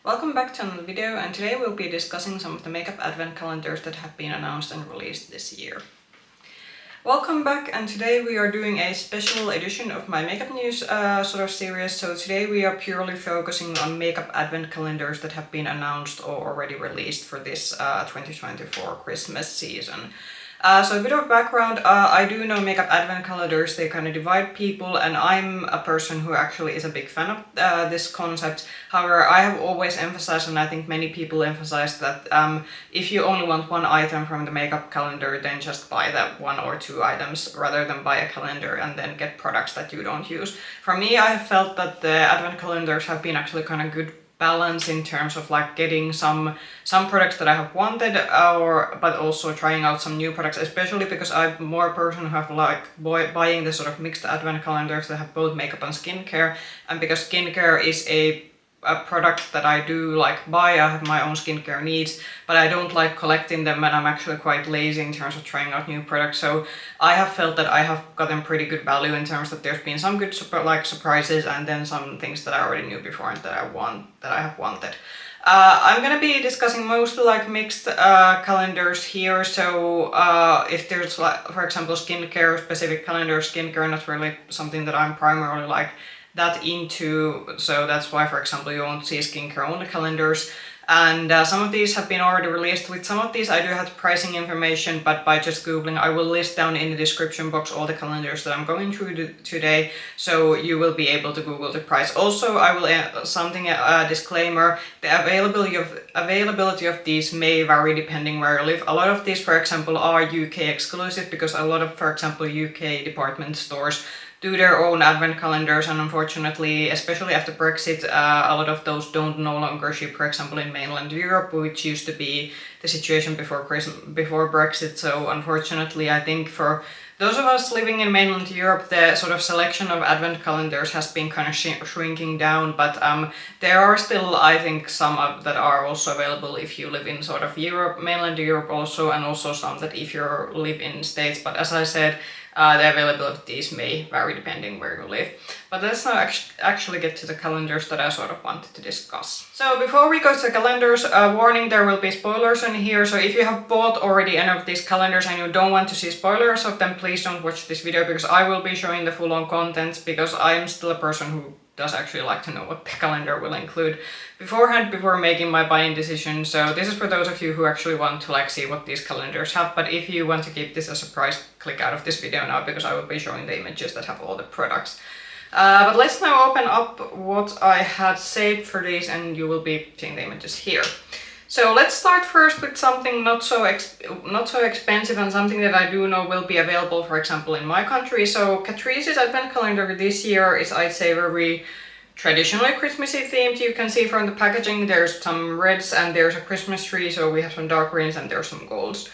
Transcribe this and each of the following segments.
Welcome back to another video, and today we'll be discussing some of the makeup advent calendars that have been announced and released this year. Welcome back, and today we are doing a special edition of my makeup news sort of series. So today we are purely focusing on makeup advent calendars that have been announced or already released for this 2024 Christmas season. So a bit of background, I do know makeup advent calendars, they kind of divide people, and I'm a person who actually is a big fan of this concept. However, I have always emphasized, and I think many people emphasize, that if you only want one item from the makeup calendar, then just buy that one or two items rather than buy a calendar and then get products that you don't use. For me, I have felt that the advent calendars have been actually kind of good balance in terms of like getting some products that I have wanted, but also trying out some new products, especially because I'm more a person who have like buying the sort of mixed advent calendars that have both makeup and skincare, and because skincare is a product that I do like buy. I have my own skincare needs, but I don't like collecting them, and I'm actually quite lazy in terms of trying out new products. So I have felt that I have gotten pretty good value in terms that there's been some good surprises, and then some things that I already knew before and that I have wanted. I'm gonna be discussing mostly like mixed calendars here. So if there's like, for example, skincare specific calendars, skincare not really something that I'm primarily like that into, so that's why, for example, you won't see skincare only calendars. And some of these have been already released. With some of these I do have pricing information, but by just googling, I will list down in the description box all the calendars that I'm going through today, so you will be able to Google the price. Also, I will disclaimer: the availability of these may vary depending where you live. A lot of these, for example, are UK exclusive, because a lot of, for example, UK department stores do their own advent calendars, and unfortunately, especially after Brexit, a lot of those don't no longer ship, for example, in mainland Europe, which used to be the situation before Brexit. So unfortunately, I think for those of us living in mainland Europe, the sort of selection of advent calendars has been kind of shrinking down, but there are still, I think, some that are also available if you live in sort of Europe, mainland Europe also, and also some that if you live in States. But as I said, the availability of these may vary depending where you live. But let's now actually get to the calendars that I sort of wanted to discuss. So before we go to the calendars, warning, there will be spoilers in here. So if you have bought already any of these calendars and you don't want to see spoilers of them, please don't watch this video, because I will be showing the full-on content, because I am still a person who does actually like to know what the calendar will include beforehand, before making my buying decision. So this is for those of you who actually want to like see what these calendars have, but if you want to keep this a surprise, click out of this video now, because I will be showing the images that have all the products. But let's now open up what I had saved for these, and you will be seeing the images here. So let's start first with something not so expensive, and something that I do know will be available, for example, in my country. So Catrice's advent calendar this year is, I'd say, very traditionally Christmassy themed. You can see from the packaging there's some reds and there's a Christmas tree, so we have some dark greens and there's some golds.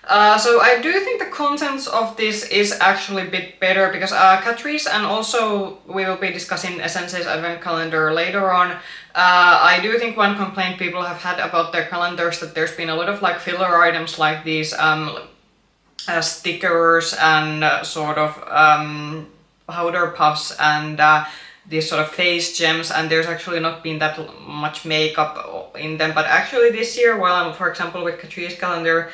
So I do think the contents of this is actually a bit better, because Catrice, and also we will be discussing Essence's advent calendar later on. I do think one complaint people have had about their calendars that there's been a lot of like filler items like these stickers and sort of powder puffs and these sort of face gems, and there's actually not been that much makeup in them. But actually this year, while I'm, for example, with Catrice calendar,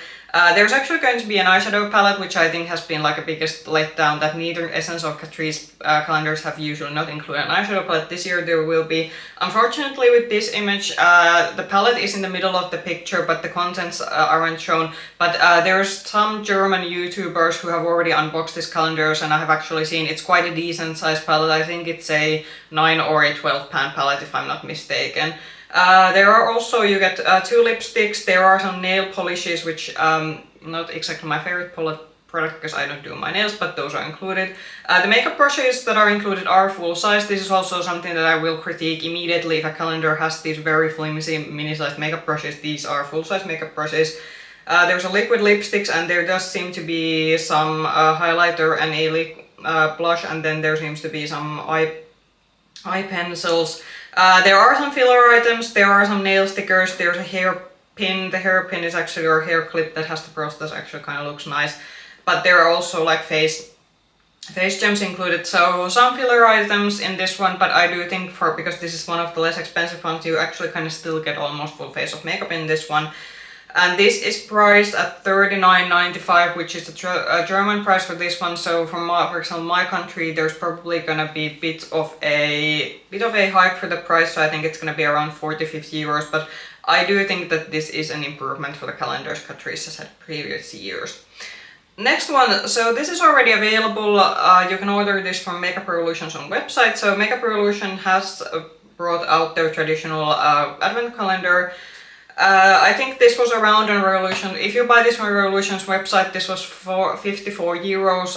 there's actually going to be an eyeshadow palette, which I think has been like a biggest letdown, that neither Essence or Catrice calendars have usually not included an eyeshadow palette. This year there will be. Unfortunately, with this image, the palette is in the middle of the picture, but the contents aren't shown. But there's some German YouTubers who have already unboxed these calendars, and I have actually seen it's quite a decent sized palette. I think it's a 9 or a 12 pan palette, if I'm not mistaken. There are also, you get 2 lipsticks, there are some nail polishes, which not exactly my favorite product because I don't do my nails, but those are included. The makeup brushes that are included are full size. This is also something that I will critique immediately. If a calendar has these very flimsy mini-sized makeup brushes, these are full-size makeup brushes. There's a liquid lipsticks, and there does seem to be some highlighter and a blush, and then there seems to be some eye pencils. There are some filler items, there are some nail stickers, there's a hairpin. The hairpin is actually, or hair clip that has the process, actually kind of looks nice. But there are also like face face gems included. So some filler items in this one, but I do think because this is one of the less expensive ones, you actually kind of still get almost full face of makeup in this one. And this is priced at $39.95, which is a German price for this one. So for example, my country, there's probably gonna be a bit of a hike for the price. So I think it's gonna be around 40-50 euros. But I do think that this is an improvement for the calendars Catrice has had previous years. Next one, so this is already available. You can order this from Makeup Revolution's own website. So Makeup Revolution has brought out their traditional advent calendar. I think this was around on Revolution. If you buy this on Revolution's website, this was for 54 euros.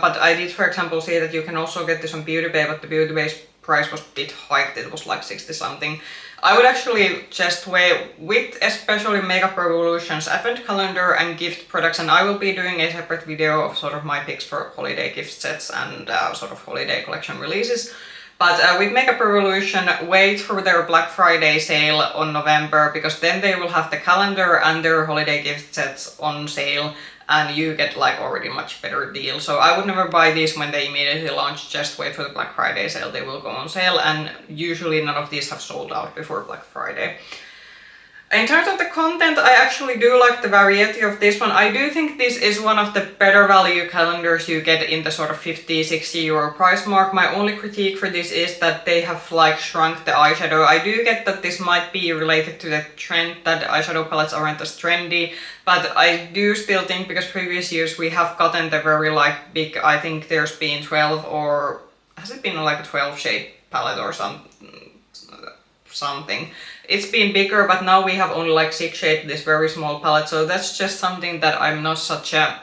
But I did, for example, see that you can also get this on Beauty Bay, but the Beauty Bay's price was a bit hiked. It was like 60 something. I would actually just wait with especially Makeup Revolution's advent calendar and gift products, and I will be doing a separate video of sort of my picks for holiday gift sets and sort of holiday collection releases. But with Makeup Revolution, wait for their Black Friday sale on November, because then they will have the calendar and their holiday gift sets on sale, and you get like already much better deal. So I would never buy these when they immediately launch, just wait for the Black Friday sale, they will go on sale, and usually none of these have sold out before Black Friday. In terms of the content, I actually do like the variety of this one. I do think this is one of the better value calendars you get in the sort of 50-60 euro price mark. My only critique for this is that they have like shrunk the eyeshadow. I do get that this might be related to the trend that eyeshadow palettes aren't as trendy, but I do still think, because previous years we have gotten the very like big, I think there's been 12, or has it been like a 12 shade palette or something. It's been bigger, but now we have only like 6 shades, this very small palette, so that's just something that I'm not such a...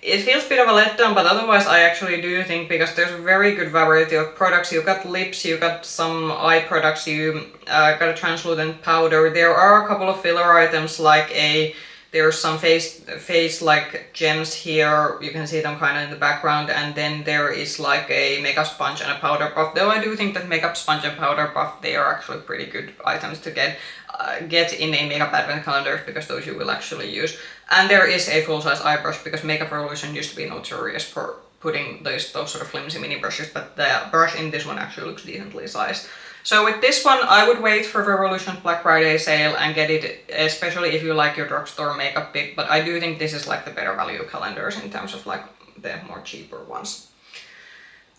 It feels a bit of a letdown, but otherwise I actually do think, because there's a very good variety of products. You got lips, you got some eye products, you got a translucent powder. There are a couple of filler items, like there's some face like gems here, you can see them kind of in the background, and then there is like a makeup sponge and a powder puff. Though I do think that makeup sponge and powder puff, they are actually pretty good items to get in a makeup advent calendar, because those you will actually use. And there is a full-size eye brush, because Makeup Revolution used to be notorious for putting those sort of flimsy mini brushes, but the brush in this one actually looks decently sized. So with this one, I would wait for Revolution's Black Friday sale and get it, especially if you like your drugstore makeup pick, but I do think this is like the better value calendars in terms of like the more cheaper ones.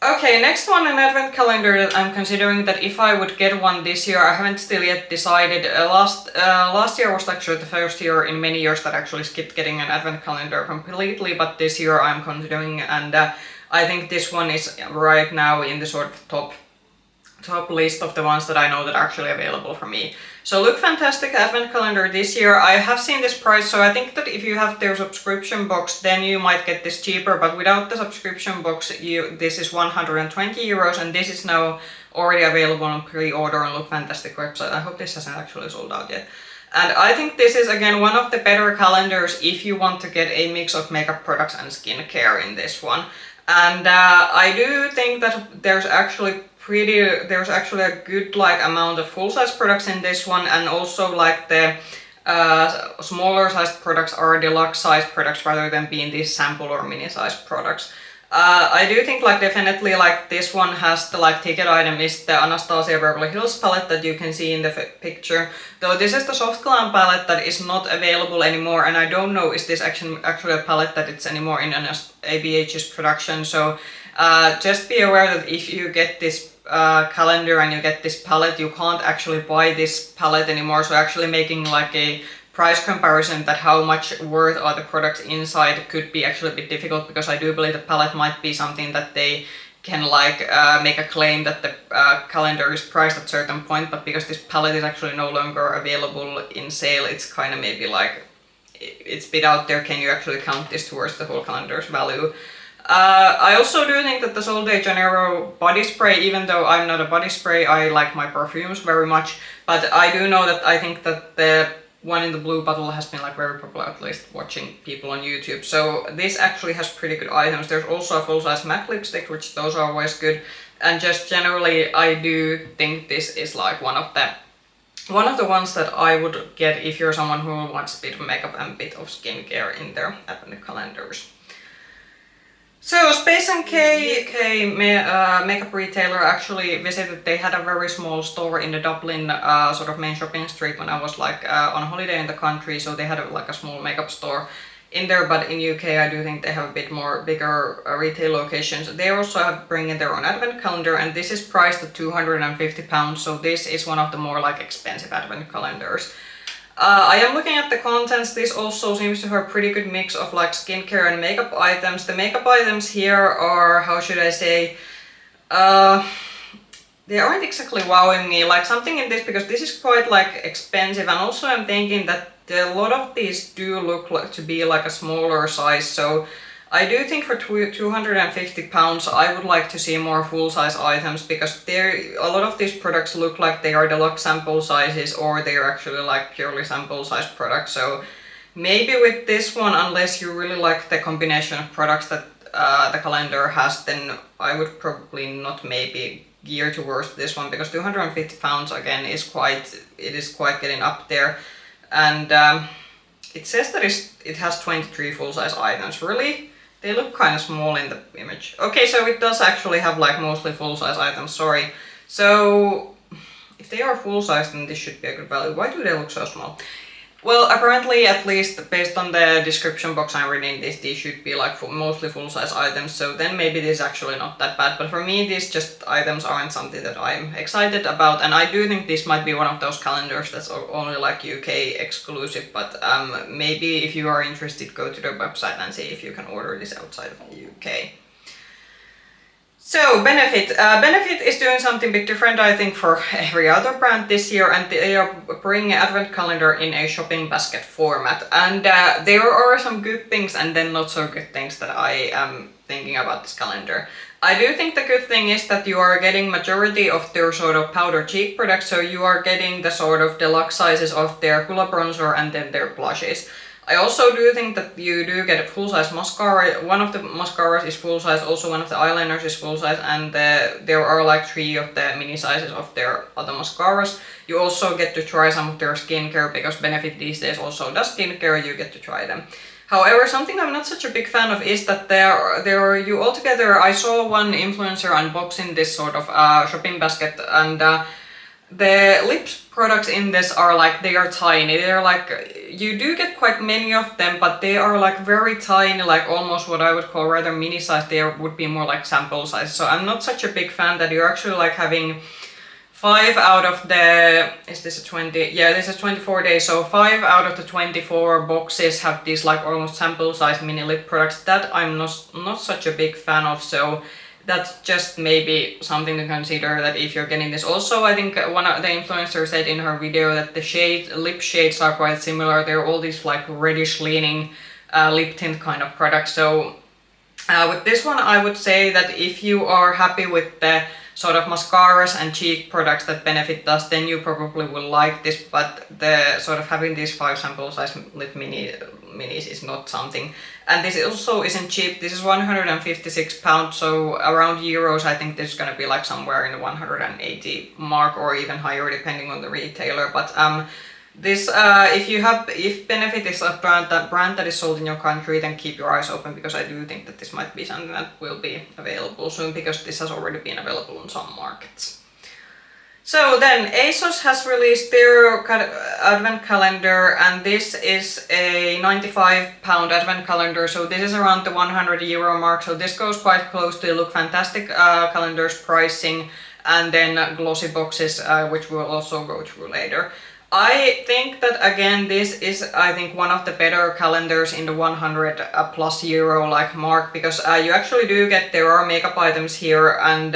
Okay, next one, an advent calendar that I'm considering that if I would get one this year. I haven't still yet decided. Last year was actually the first year in many years that I actually skipped getting an advent calendar completely, but this year I'm considering, and I think this one is right now in the sort of top list of the ones that I know that are actually available for me. So Look Fantastic advent calendar this year. I have seen this price, so I think that if you have their subscription box, then you might get this cheaper, but without the subscription box, this is 120 euros, and this is now already available on pre-order on Look Fantastic website. I hope this hasn't actually sold out yet. And I think this is again one of the better calendars if you want to get a mix of makeup products and skincare in this one. And I do think that there's actually a good like amount of full-size products in this one, and also like the smaller sized products are deluxe size products rather than being these sample or mini sized products. I do think like definitely like this one has the like ticket item is the Anastasia Beverly Hills palette that you can see in the picture. Though this is the Soft Glam palette that is not available anymore, and I don't know is this actually a palette that it's anymore in an ABH's production. So just be aware that if you get this calendar and you get this palette, you can't actually buy this palette anymore. So actually making like a price comparison that how much worth are the products inside could be actually a bit difficult, because I do believe the palette might be something that they can like make a claim that the calendar is priced at a certain point, but because this palette is actually no longer available in sale, it's kind of maybe like it's a bit out there, can you actually count this towards the whole calendar's value? I also do think that the Sol de Janeiro body spray, even though I'm not a body spray, I like my perfumes very much, but I do know that I think that the one in the blue bottle has been like very popular, at least watching people on YouTube. So this actually has pretty good items. There's also a full-size matte lipstick, which those are always good. And just generally, I do think this is like one of the ones that I would get if you're someone who wants a bit of makeup and a bit of skincare in their advent calendars. So Space NK UK makeup retailer actually visited. They had a very small store in the Dublin sort of main shopping street when I was like on holiday in the country. So they had like a small makeup store in there, but in UK I do think they have a bit more bigger retail locations. They also have bringing their own advent calendar, and this is priced at £250. So this is one of the more like expensive advent calendars. I am looking at the contents. This also seems to have a pretty good mix of like skincare and makeup items. The makeup items here are, how should I say, they aren't exactly wowing me. Like something in this, because this is quite like expensive, and also I'm thinking that a lot of these do look like to be like a smaller size. So I do think for £250 I would like to see more full-size items, because a lot of these products look like they are deluxe sample sizes, or they're actually like purely sample size products. So maybe with this one, unless you really like the combination of products that the calendar has, then I would probably not maybe gear towards this one, because £250 again is quite getting up there. And it says that it has 23 full-size items. Really? They look kind of small in the image. Okay, so it does actually have like mostly full-size items, sorry. So if they are full-size, then this should be a good value. Why do they look so small? Well, apparently, at least based on the description box I'm reading, these should be like mostly full-size items, so then maybe this is actually not that bad. But for me, these just items aren't something that I'm excited about, and I do think this might be one of those calendars that's only like UK exclusive, but maybe if you are interested, go to the website and see if you can order this outside of the UK. So Benefit. Benefit is doing something a bit different, I think, for every other brand this year, and they are bringing advent calendar in a shopping basket format. And there are some good things and then not so good things that I am thinking about this calendar. I do think the good thing is that you are getting majority of their sort of powder cheek products, so you are getting the sort of deluxe sizes of their Hoola bronzer and then their blushes. I also do think that you do get a full-size mascara. One of the mascaras is full-size, also one of the eyeliners is full-size, and there are like 3 of the mini sizes of their other mascaras. You also get to try some of their skincare, because Benefit these days also does skincare, you get to try them. However, something I'm not such a big fan of is that I saw one influencer unboxing this sort of shopping basket, and the lip products in this are like, they are tiny. They're like, you do get quite many of them, but they are like very tiny, like almost what I would call rather mini size. They would be more like sample size. So I'm not such a big fan that you're actually like having 5 out of the, is this a 20? Yeah, this is 24 days. So 5 out of the 24 boxes have these like almost sample size mini lip products. That I'm not such a big fan of. So that's just maybe something to consider, that if you're getting this. Also, I think one of the influencers said in her video that the lip shades are quite similar. They're all these like reddish leaning lip tint kind of products. So with this one, I would say that if you are happy with the sort of mascaras and cheek products that Benefit does, then you probably will like this, but the sort of having these 5 sample size lip minis is not something. And this also isn't cheap. This is £156, so around euros. I think this is gonna be like somewhere in the 180 mark or even higher depending on the retailer. But this, if Benefit is a brand that is sold in your country, then keep your eyes open, because I do think that this might be something that will be available soon, because this has already been available in some markets. So then Asos has released their advent calendar, and this is a £95 advent calendar, so this is around the €100 mark, so this goes quite close to Look Fantastic calendar's pricing, and then Glossyboxes, which we'll also go through later. I think that again this is, I think, one of the better calendars in the 100 plus euro like mark, because you actually do get, there are makeup items here, and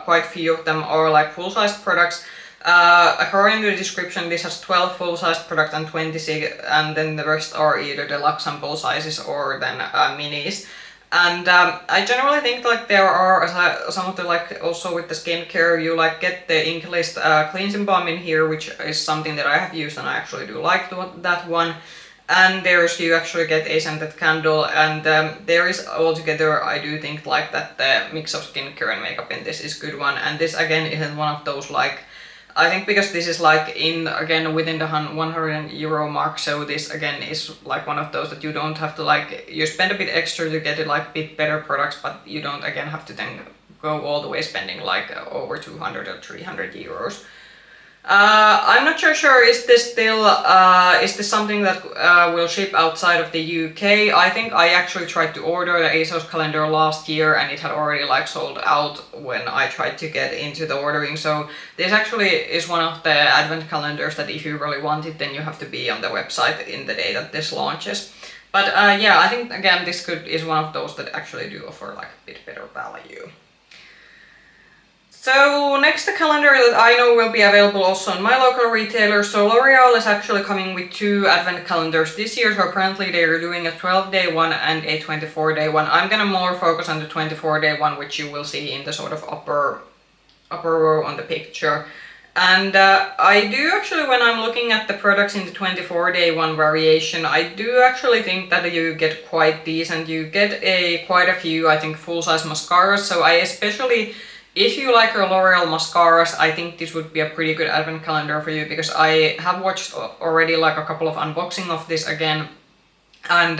quite few of them are like full-size products. According to the description, this has 12 full-size products and 26, and then the rest are either deluxe sample sizes or then minis. And I generally think like there are some of the, like also with the skincare, you like get the Inklist cleansing balm in here, which is something that I have used and I actually do like that one. And you actually get a scented candle, and there is altogether, I do think like that the mix of skincare and makeup in this is good one. And this again isn't one of those like I think because this is like again within the €100 mark, so this again is like one of those that you don't have to like, you spend a bit extra to get it like bit better products, but you don't again have to then go all the way spending like over 200 or €300. I'm not sure is this still, is this something that will ship outside of the UK? I think I actually tried to order the Asos calendar last year and it had already like sold out when I tried to get into the ordering. So this actually is one of the advent calendars that if you really want it, then you have to be on the website in the day that this launches. But yeah, I think again this is one of those that actually do offer like a bit better value. So next, the calendar that I know will be available also in my local retailer. So Loreal is actually coming with 2 advent calendars this year. So apparently they are doing a 12-day one and a 24-day one. I'm gonna more focus on the 24-day one, which you will see in the sort of upper row on the picture. And I do actually, when I'm looking at the products in the 24-day one variation, I do actually think that you get quite decent. You get quite a few, I think, full-size mascaras. So I especially, if you like your L'Oreal mascaras, I think this would be a pretty good advent calendar for you, because I have watched already like a couple of unboxing of this again, and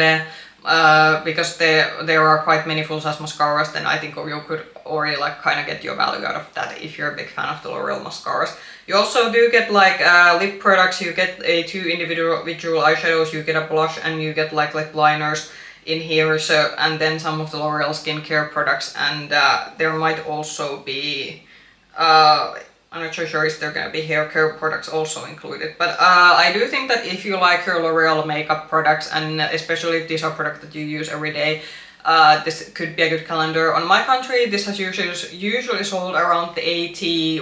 because there are quite many full-size mascaras, then I think you could already like kind of get your value out of that if you're a big fan of the L'Oreal mascaras. You also do get like lip products, you get 2 individual eyeshadows, you get a blush, and you get like lip liners in here, so, and then some of the L'Oreal skincare products, and there might also be, I'm not sure if there are going to be hair care products also included, but I do think that if you like your L'Oreal makeup products, and especially if these are products that you use every day, this could be a good calendar. On my country, this has usually sold around the 80-100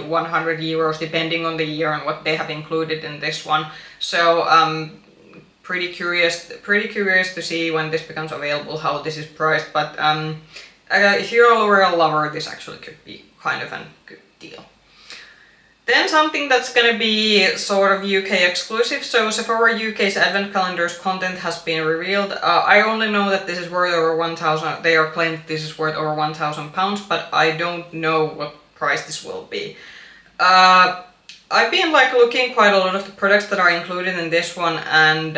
euros depending on the year and what they have included in this one. So pretty curious to see when this becomes available, how this is priced, but if you're a L'Oreal lover, this actually could be kind of a good deal. Then something that's gonna be sort of UK exclusive, so Sephora UK's advent calendar's content has been revealed. I only know that this is worth over 1,000, they are claimed this is worth over £1,000, but I don't know what price this will be. I've been like looking quite a lot of the products that are included in this one, and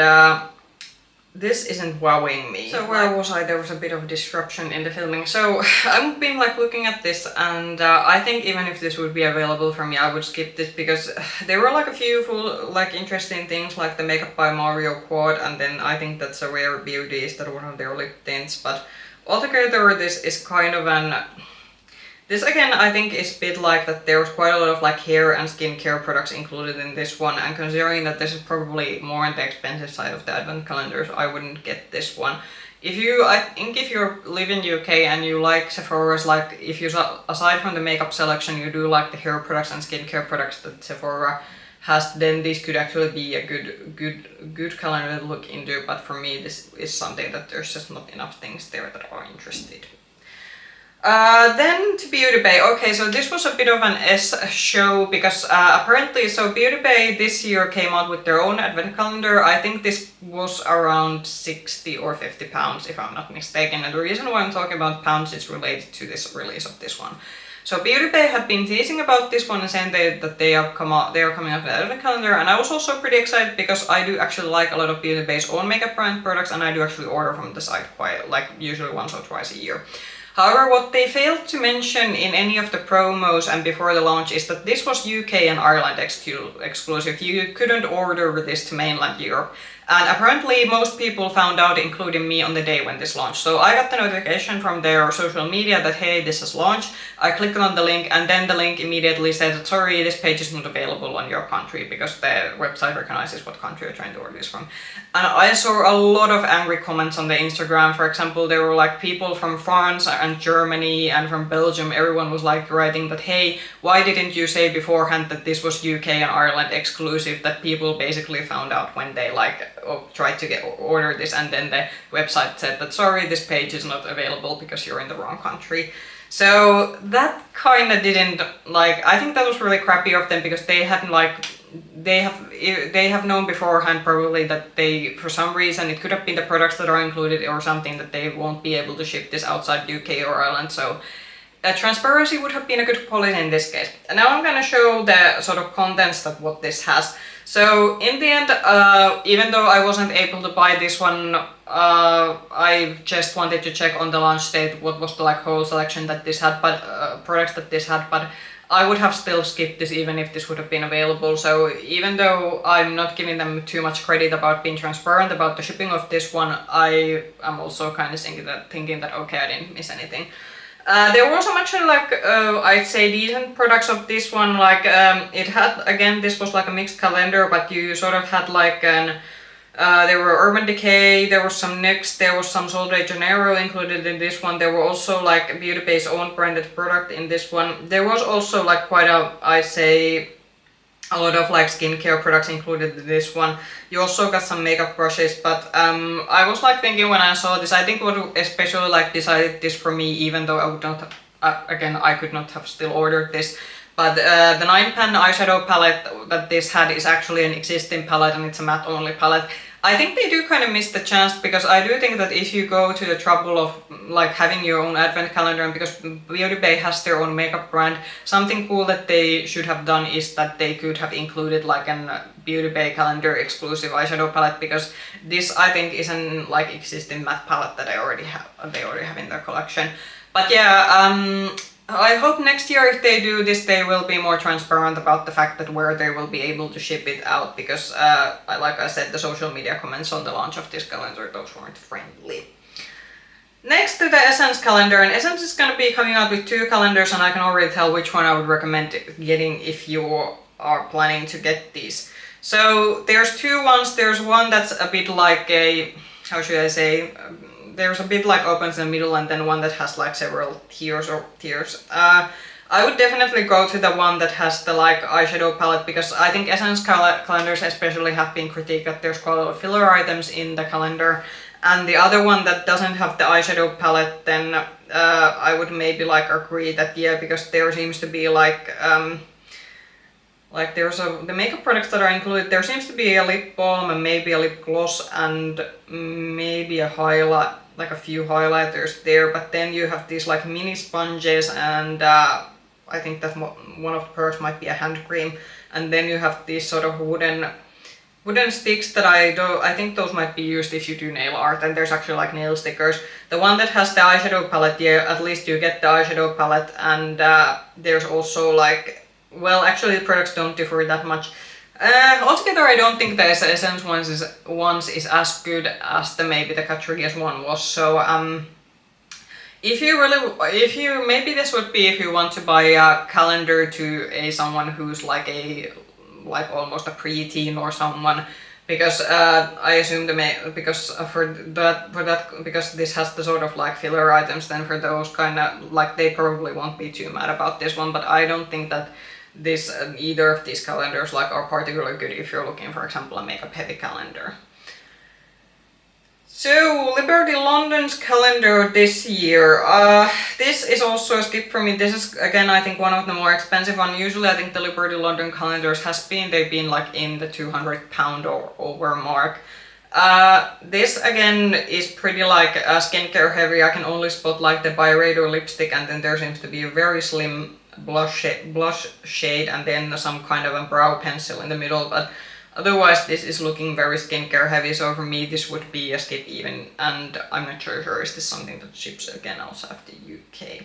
this isn't wowing me. So where was I? There was a bit of disruption in the filming. So I've been like looking at this, and I think even if this would be available for me, I would skip this, because there were like a few like interesting things, like the Makeup by Mario quad, and then I think that's a Rare Beauty, is that one of their lip tints, but altogether this is kind of this again, I think, is a bit like that there's quite a lot of like hair and skincare products included in this one, and considering that this is probably more on the expensive side of the advent calendars, I wouldn't get this one. I think if you live in UK and you like Sephora's, like if you, aside from the makeup selection, you do like the hair products and skincare products that Sephora has, then this could actually be a good calendar to look into, but for me this is something that there's just not enough things there that are interested. Then to Beauty Bay. Okay, so this was a bit of an S show, because apparently, so Beauty Bay this year came out with their own advent calendar. I think this was around 60 or 50 pounds, if I'm not mistaken, and the reason why I'm talking about pounds is related to this release of this one. So Beauty Bay had been teasing about this one and saying that they are coming out with an advent calendar, and I was also pretty excited because I do actually like a lot of Beauty Bay's own makeup brand products, and I do actually order from the site quite, like, usually once or twice a year. However, what they failed to mention in any of the promos and before the launch is that this was UK and Ireland exclusive. You couldn't order this to mainland Europe. And apparently most people found out, including me, on the day when this launched. So I got the notification from their social media that, hey, this has launched. I clicked on the link, and then the link immediately said, sorry, this page is not available on your country, because the website recognizes what country you're trying to order this from. And I saw a lot of angry comments on the Instagram. For example, there were like people from France and Germany and from Belgium. Everyone was like writing that, hey, why didn't you say beforehand that this was UK and Ireland exclusive, that people basically found out when they like tried to order this, and then the website said that, sorry, this page is not available because you're in the wrong country. So that kind of didn't, like, I think that was really crappy of them, because they hadn't like, they have known beforehand probably that they, for some reason, it could have been the products that are included or something, that they won't be able to ship this outside UK or Ireland. So transparency would have been a good policy in this case. And now I'm gonna show the sort of contents that what this has. So in the end, even though I wasn't able to buy this one, I just wanted to check on the launch date what was the like whole selection that this had, but products that this had, but I would have still skipped this even if this would have been available. So even though I'm not giving them too much credit about being transparent about the shipping of this one, I am also kind of thinking that okay, I didn't miss anything. There were some actually like I'd say decent products of this one. Like it had, again, this was like a mixed calendar, but you sort of had like an there were Urban Decay, there was some NYX, there was some Sol de Janeiro included in this one. There were also like Beauty Bay's own branded product in this one. There was also like quite a, I'd say, a lot of like skincare products included in this one. You also got some makeup brushes, but I was like thinking when I saw this, I think what especially like decided this for me, even though I would not have, again, I could not have still ordered this. But the 9-pan eyeshadow palette that this had is actually an existing palette and it's a matte only palette. I think they do kind of miss the chance, because I do think that if you go to the trouble of like having your own advent calendar, and because Beauty Bay has their own makeup brand, something cool that they should have done is that they could have included like an Beauty Bay calendar exclusive eyeshadow palette, because this I think is an like existing matte palette that they already have in their collection. But yeah, I hope next year if they do this, they will be more transparent about the fact that where they will be able to ship it out, because like I said, the social media comments on the launch of this calendar, those weren't friendly. Next to the Essence calendar, and Essence is going to be coming out with 2 calendars, and I can already tell which one I would recommend getting if you are planning to get these. So there's 2 ones. There's one that's a bit like a, how should I say, there's a bit like opens in the middle, and then one that has like several tiers. I would definitely go to the one that has the like eyeshadow palette, because I think Essence calendars especially have been critiqued that there's quite a lot of filler items in the calendar. And the other one that doesn't have the eyeshadow palette, then I would maybe like agree that yeah, because there seems to be like there's the makeup products that are included, there seems to be a lip balm and maybe a lip gloss and maybe a highlight, like a few highlighters there, but then you have these like mini sponges, and I think that one of the products might be a hand cream, and then you have these sort of wooden sticks that I think those might be used if you do nail art, and there's actually like nail stickers. The one that has the eyeshadow palette, yeah, at least you get the eyeshadow palette, and there's also like, well, actually the products don't differ that much. Altogether, I don't think the Essence ones is as good as maybe the Catrice one was. So maybe this would be if you want to buy a calendar to someone who's like almost a preteen or someone, because I assume because this has the sort of like filler items, then for those kind of like they probably won't be too mad about this one. But I don't think that this either of these calendars like are particularly good if you're looking, for example, a makeup heavy calendar. So Liberty London's calendar this year, this is also a skip for me. This is again I think one of the more expensive ones. Usually I think the Liberty London calendars they've been like in the £200 or over mark. This again is pretty like skincare heavy. I can only spot like the Byredo lipstick, and then there seems to be a very slim blush shade and then some kind of a brow pencil in the middle, but otherwise this is looking very skincare heavy, so for me this would be a skip even, and I'm not sure is this something that ships again also after UK.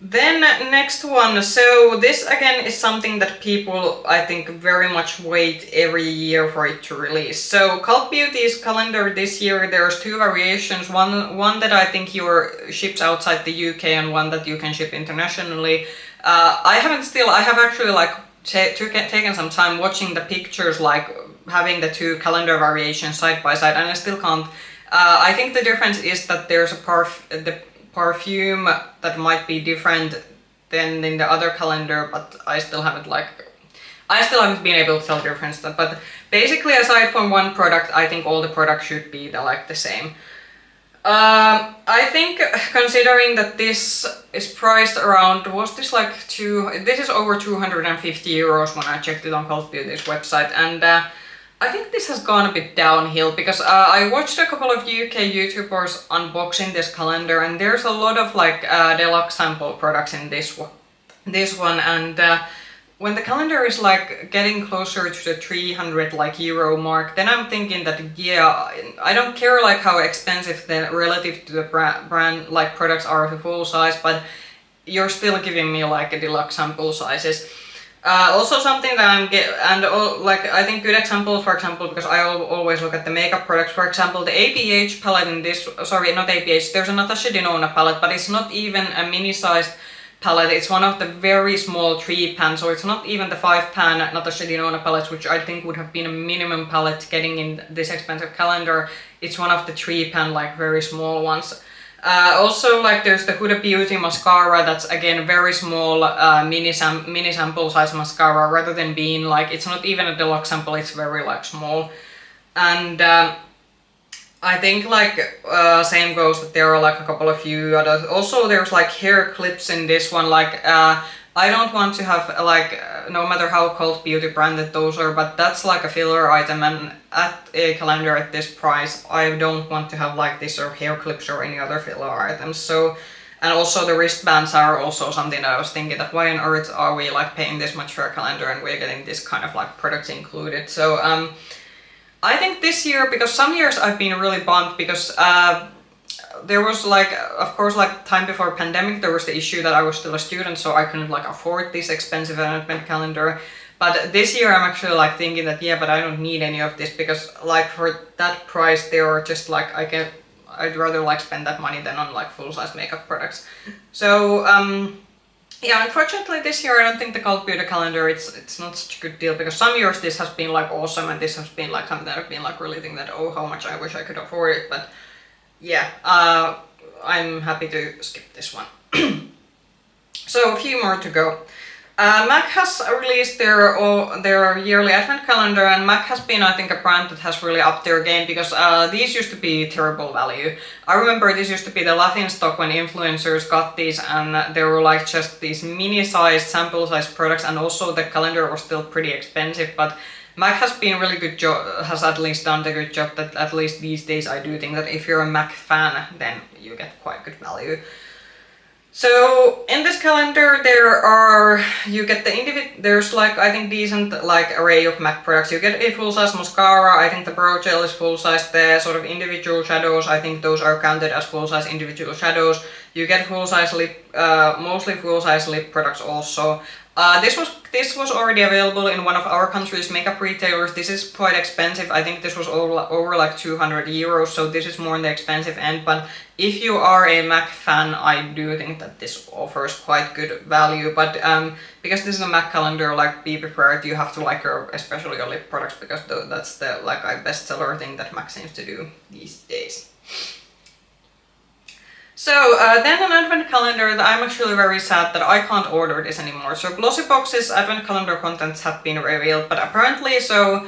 Then next one, so this again is something that people I think very much wait every year for it to release. So Cult Beauty's calendar this year, there's 2 variations, one that I think ships outside the UK and one that you can ship internationally. I have actually like taken some time watching the pictures, like having the 2 calendar variations side by side, and I still can't. I think the difference is that there's the perfume that might be different than in the other calendar, but I still haven't been able to tell the difference. But basically, aside from one product, I think all the products should be the same. I think considering that this is priced around, this is over €250 when I checked it on Cult Beauty's website, and I think this has gone a bit downhill because I watched a couple of UK YouTubers unboxing this calendar, and there's a lot of like deluxe sample products in this one, and when the calendar is like getting closer to the 300 like euro mark, then I'm thinking that yeah, I don't care like how expensive the relative to the brand like products are to full size, but you're still giving me like a deluxe sample sizes. Also something that like I think good example, for example, because I always look at the makeup products, for example, the ABH palette in this, sorry, not ABH, there's a Natasha Denona palette, but it's not even a mini-sized palette, it's one of the very small 3-pan, so it's not even the 5-pan Natasha Denona palettes, which I think would have been a minimum palette getting in this expensive calendar. It's one of the 3-pan, like very small ones. Also, like there's the Huda Beauty mascara, that's again very small mini sample size mascara, rather than being like, it's not even a deluxe sample, it's very like small. And I think like same goes that there are like a couple of few others. Also there's like hair clips in this one, like I don't want to have like no matter how cult beauty branded those are, but that's like a filler item, and at a calendar at this price I don't want to have like this or hair clips or any other filler items. So, and also the wristbands are also something that I was thinking that why on earth are we like paying this much for a calendar and we're getting this kind of like products included. So I think this year, because some years I've been really bummed because there was like, of course, like time before pandemic, there was the issue that I was still a student, so I couldn't like afford this expensive advent calendar. But this year I'm actually like thinking that yeah, but I don't need any of this, because like for that price they are just like, I'd rather like spend that money than on like full-size makeup products. So yeah, unfortunately this year I don't think the Cult Beauty calendar, it's not such a good deal, because some years this has been like awesome, and this has been like something that I've been like really thinking that oh, how much I wish I could afford it, but yeah, I'm happy to skip this one. So a few more to go. MAC has released their yearly advent calendar, and MAC has been, I think, a brand that has really upped their game, because these used to be terrible value. I remember this used to be the Latin stock when influencers got these, and they were like just these mini-sized, sample-sized products, and also the calendar was still pretty expensive, but MAC has been really good job, has at least done the good job that at least these days I do think that if you're a MAC fan, then you get quite good value. So in this calendar you get there's like I think decent like array of MAC products. You get a full-size mascara, I think the brow gel is full-size, the sort of individual shadows, I think those are counted as full-size individual shadows. You get full-size lip, mostly full-size lip products also. This was already available in one of our country's makeup retailers. This is quite expensive. I think this was over like 200 euros, so this is more on the expensive end. But if you are a MAC fan, I do think that this offers quite good value. But because this is a MAC calendar, like be prepared, you have to like especially your lip products, because that's the like bestseller thing that MAC seems to do these days. So then an advent calendar that I'm actually very sad that I can't order this anymore. So Glossybox's advent calendar contents have been revealed, but apparently so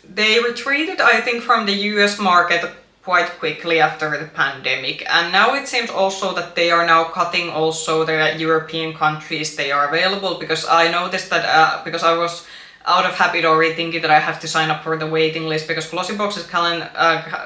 they retreated, I think, from the US market quite quickly after the pandemic, and now it seems also that they are now cutting also the European countries they are available, because I noticed that because I was out of habit already thinking that I have to sign up for the waiting list, because Glossybox's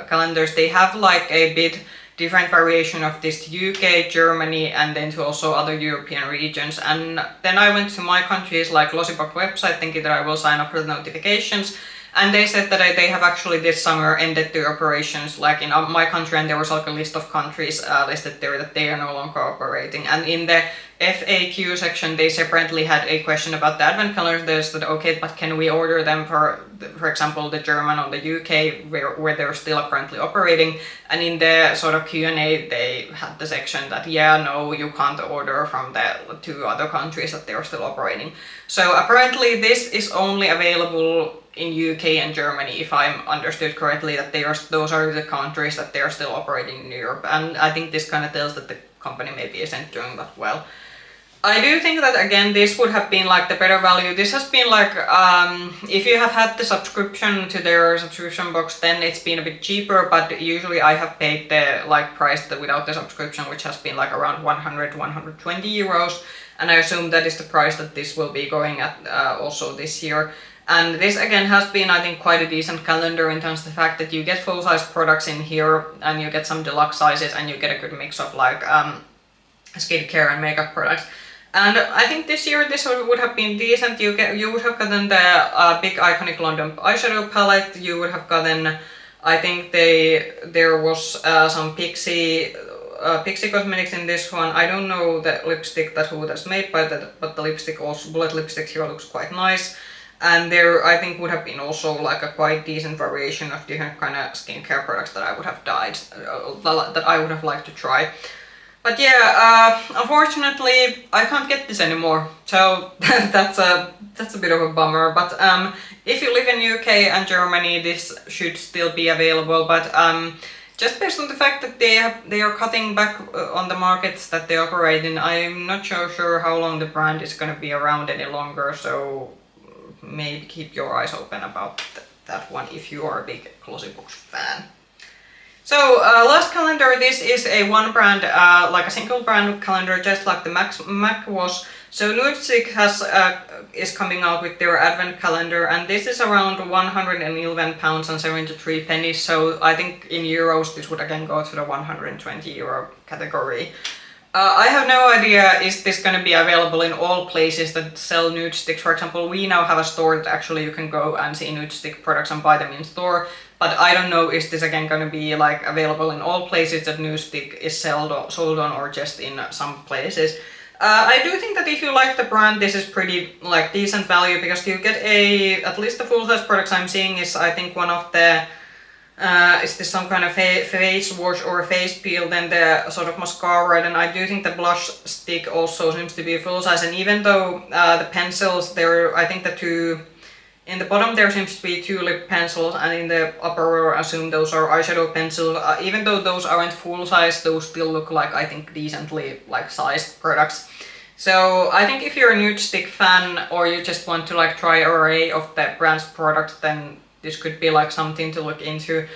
calendars, they have like a bit different variation of this to UK, Germany, and then to also other European regions. And then I went to my country's like Glossybox website thinking that I will sign up for the notifications, and they said that they have actually this summer ended their operations like in my country, and there was like a list of countries listed there that they are no longer operating. And in the FAQ section they separately had a question about the advent calendars. They said okay, but can we order them for example the German or the UK where they're still currently operating, and in the sort of Q&A they had the section that yeah, no, you can't order from the 2 other countries that they're still operating. So apparently this is only available in UK and Germany, if I'm understood correctly, that those are the countries that they are still operating in Europe, and I think this kind of tells that the company maybe isn't doing that well. I do think that again this would have been like the better value. This has been like if you have had the subscription to their subscription box, then it's been a bit cheaper, but usually I have paid the like price without the subscription, which has been like around 100-120 euros, and I assume that is the price that this will be going at also this year. And this again has been, I think, quite a decent calendar in terms of the fact that you get full-size products in here and you get some deluxe sizes and you get a good mix of like skincare and makeup products. And I think this year this would have been decent. You would have gotten the big iconic London eyeshadow palette. You would have gotten, I think there was some Pixie Cosmetics in this one. I don't know the lipstick that who that's made by that, but the lipstick also, bullet lipstick here looks quite nice. And there I think would have been also like a quite decent variation of different kind of skincare products that I would have that I would have liked to try. But yeah, unfortunately I can't get this anymore, so that's a bit of a bummer. But if you live in UK and Germany, this should still be available. But just based on the fact that they are cutting back on the markets that they operate in, I'm not sure how long the brand is going to be around any longer. So maybe keep your eyes open about that one if you are a big Glossybox fan. So last calendar, this is a one brand, like a single brand calendar, just like the MAC was. So Nudestix is coming out with their advent calendar, and this is around £111.73. So I think in euros this would again go to the €120 category. I have no idea, is this going to be available in all places that sell Nudestix. For example, we now have a store that actually you can go and see Nudestix products and buy them in store. But I don't know, is this again going to be like available in all places that Nudestix is sold on, or just in some places. I do think that if you like the brand, this is pretty like decent value, because you get at least the full size products I'm seeing is, I think, one of the is this some kind of face wash or face peel, then the sort of mascara, and I do think the blush stick also seems to be full size. And even though the pencils, I think in the bottom there seems to be 2 lip pencils, and in the upper I assume those are eyeshadow pencils. Even though those aren't full size, those still look like, I think, decently like sized products. So I think if you're a Nudestix fan, or you just want to like try an array of the brand's products, then this could be like something to look into.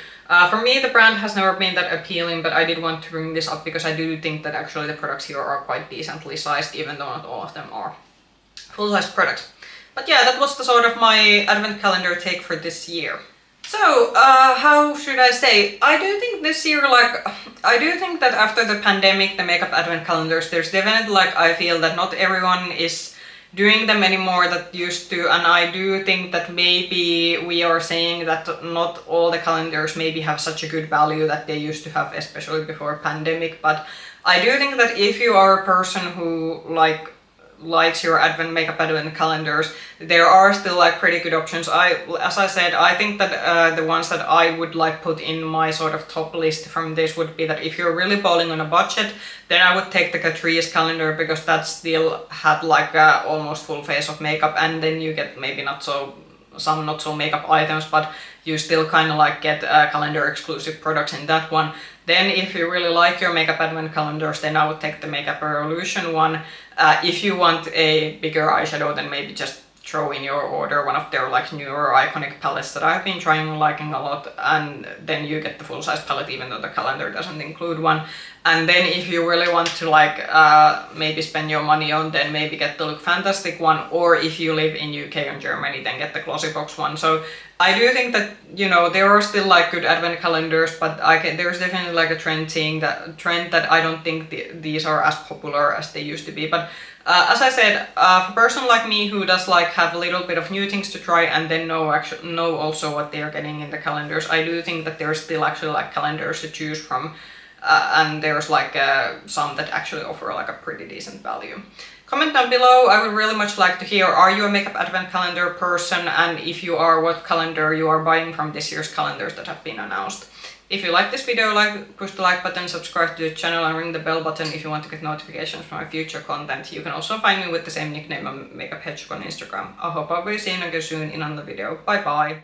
For me, the brand has never been that appealing, but I did want to bring this up because I do think that actually the products here are quite decently sized, even though not all of them are full-size products. But yeah, that was the sort of my advent calendar take for this year. So, how should I say? I do think this year, I do think that after the pandemic, the makeup advent calendars, there's definitely I feel that not everyone is doing them anymore that used to, and I do think that maybe we are saying that not all the calendars maybe have such a good value that they used to have, especially before pandemic. But I do think that if you are a person who likes your makeup advent calendars, there are still pretty good options. As I said, I think that the ones that I would put in my sort of top list from this would be that if you're really balling on a budget, then I would take the Catrice calendar, because that still had almost full face of makeup, and then you get maybe some not so makeup items, but you still kind of get calendar exclusive products in that one. Then if you really like your makeup advent calendars, then I would take the Makeup Revolution one. If you want a bigger eyeshadow, then maybe just throw in your order one of their newer iconic palettes that I've been liking a lot, and then you get the full size palette even though the calendar doesn't include one. And then if you really want to maybe spend your money on, then maybe get the Look Fantastic one, or if you live in UK and Germany, then get the Glossybox one. So I do think that, there are still good advent calendars, but there's definitely a trend that I don't think these are as popular as they used to be. But as I said, for a person like me who does have a little bit of new things to try, and then know also what they are getting in the calendars, I do think that there's still actually calendars to choose from, and there's some that actually offer a pretty decent value. Comment down below. I would really much like to hear, are you a makeup advent calendar person, and if you are, what calendar you are buying from this year's calendars that have been announced. If you like this video, push the like button, subscribe to the channel, and ring the bell button if you want to get notifications from my future content. You can also find me with the same nickname on Makeup Hedgehog on Instagram. I hope I'll be seeing you again soon in another video. Bye bye!